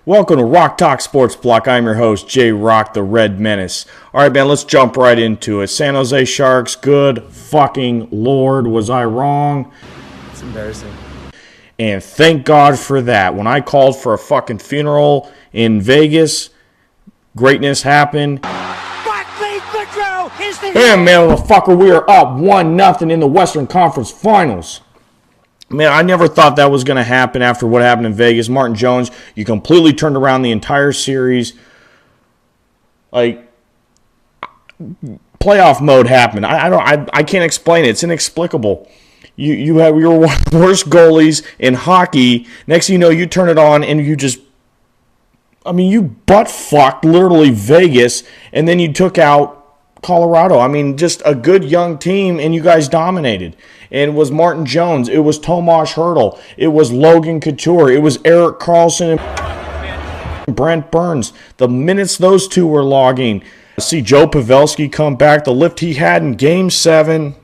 Welcome to Rock Talk Sports Block. I'm your host, Jay Rock, the Red Menace. All right, man, let's jump right into it. San Jose Sharks, good fucking Lord, was I wrong? It's embarrassing. And thank God for that. When I called for a fucking funeral in Vegas, greatness happened. And man, motherfucker, we are up 1-0 in the Western Conference Finals. Man, I never thought that was going to happen after what happened in Vegas. Martin Jones, you completely turned around the entire series. Like, playoff mode happened. I can't explain it. It's inexplicable. You were one of the worst goalies in hockey. Next thing you know, you turn it on and you just, you butt-fucked literally Vegas, and then you took out Colorado. Just a good young team, and you guys dominated. And it was Martin Jones. It was Tomas Hertl. It was Logan Couture. It was Erik Karlsson and Brent Burns. The minutes those two were logging. See Joe Pavelski come back. The lift he had in Game 7.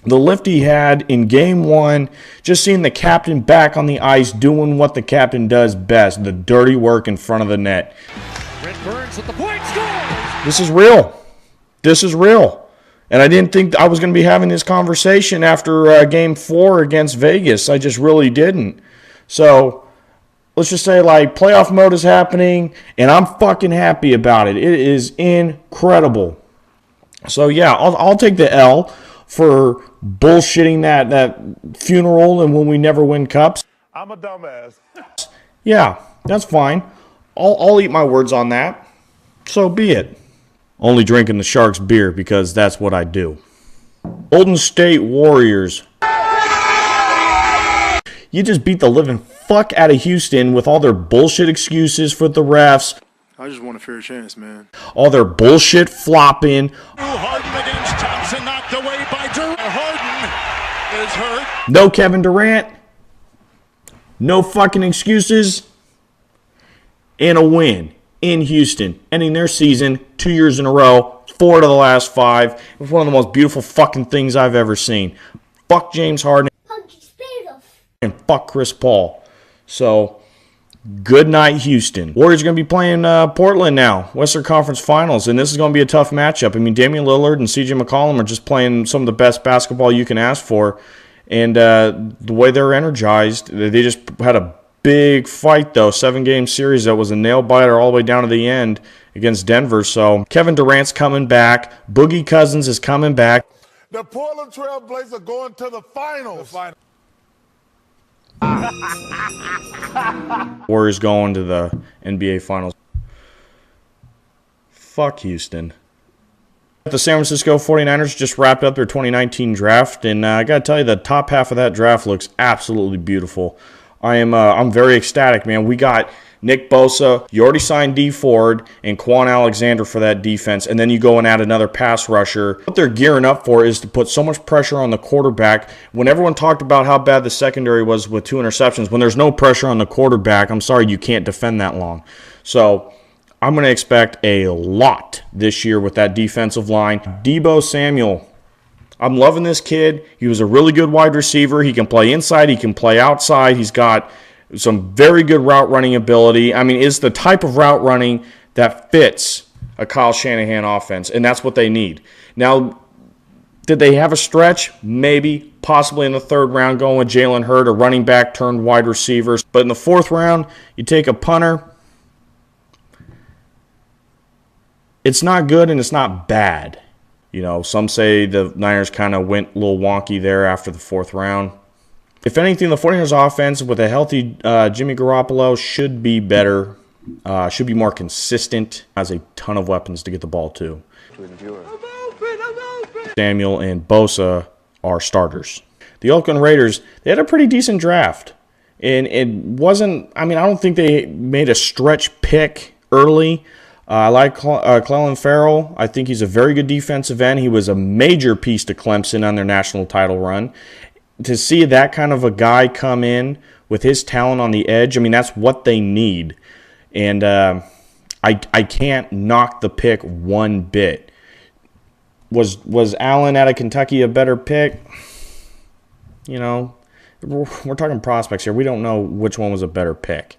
The lift he had in Game 1. Just seeing the captain back on the ice doing what the captain does best. The dirty work in front of the net. Brent Burns at the point, scores! This is real. This is real. And I didn't think I was going to be having this conversation after Game 4 against Vegas. I just really didn't. So, let's just say, playoff mode is happening, and I'm fucking happy about it. It is incredible. So, yeah, I'll take the L for bullshitting that funeral and when we never win cups. I'm a dumbass. Yeah, that's fine. I'll eat my words on that. So be it. Only drinking the Sharks beer because that's what I do. Golden State Warriors. You just beat the living fuck out of Houston with all their bullshit excuses for the refs. I just want a fair chance, man. All their bullshit flopping. Harden against Thompson, knocked away by Durant. Harden is hurt. No Kevin Durant. No fucking excuses. And a win in Houston, ending their season 2 years in a row, 4 out of the last 5. It was one of the most beautiful fucking things I've ever seen. Fuck James Harden and fuck Chris Paul. So, good night, Houston. Warriors are going to be playing Portland now, Western Conference Finals, and this is going to be a tough matchup. Damian Lillard and CJ McCollum are just playing some of the best basketball you can ask for, and the way they're energized, they just had a big fight, though. 7-game series that was a nail-biter all the way down to the end against Denver. So Kevin Durant's coming back. Boogie Cousins is coming back. The Portland Trail Blazers are going to the finals. Warriors going to the NBA Finals. Fuck Houston. The San Francisco 49ers just wrapped up their 2019 draft, and I got to tell you, the top half of that draft looks absolutely beautiful. I'm very ecstatic, man. We got Nick Bosa. You already signed D Ford and Quan Alexander for that defense, and then you go and add another pass rusher. What they're gearing up for is to put so much pressure on the quarterback. When everyone talked about how bad the secondary was with 2 interceptions, when there's no pressure on the quarterback, I'm sorry, you can't defend that long. So I'm going to expect a lot this year with that defensive line. Deebo Samuel. I'm loving this kid. He was a really good wide receiver. He can play inside. He can play outside. He's got some very good route running ability. It's the type of route running that fits a Kyle Shanahan offense, and that's what they need. Now, did they have a stretch? Maybe, possibly in the 3rd round going with Jalen Hurd, a running back turned wide receiver. But in the 4th round, you take a punter. It's not good and it's not bad. Some say the Niners kind of went a little wonky there after the 4th round. If anything, the 49ers offense with a healthy Jimmy Garoppolo should be better, should be more consistent, has a ton of weapons to get the ball to. I'm open. Samuel and Bosa are starters. The Oakland Raiders, they had a pretty decent draft. And it wasn't, I don't think they made a stretch pick early. I like Clelin Ferrell. I think he's a very good defensive end. He was a major piece to Clemson on their national title run. To see that kind of a guy come in with his talent on the edge, that's what they need. And I can't knock the pick one bit. Was Allen out of Kentucky a better pick? We're talking prospects here. We don't know which one was a better pick.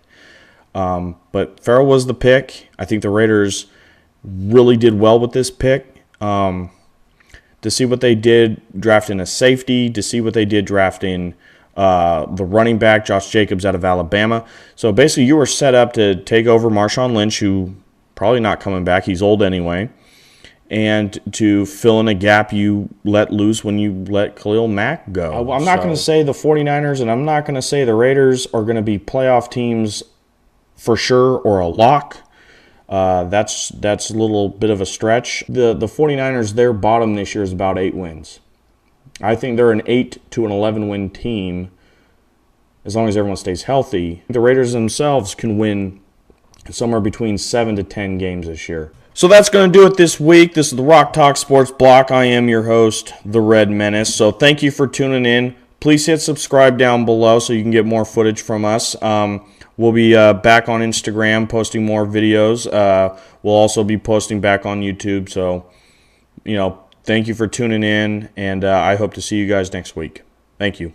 But Farrell was the pick. I think the Raiders really did well with this pick. To see what they did drafting a safety, to see what they did drafting the running back, Josh Jacobs out of Alabama. So basically you were set up to take over Marshawn Lynch, who probably not coming back. He's old anyway. And to fill in a gap you let loose when you let Khalil Mack go. I'm not going to say the 49ers and I'm not going to say the Raiders are going to be playoff teams for sure or a lock. That's a little bit of a stretch. The 49ers, their bottom this year is about 8 wins. I think they're an 8 to an 11 win team as long as everyone stays healthy. The Raiders themselves can win somewhere between 7 to 10 games this year. So that's going to do it this week. This is the Rock Talk Sports Block. I am your host, The Red Menace. So thank you for tuning in. Please hit subscribe down below so you can get more footage from us. We'll be back on Instagram posting more videos. We'll also be posting back on YouTube. So, thank you for tuning in, and I hope to see you guys next week. Thank you.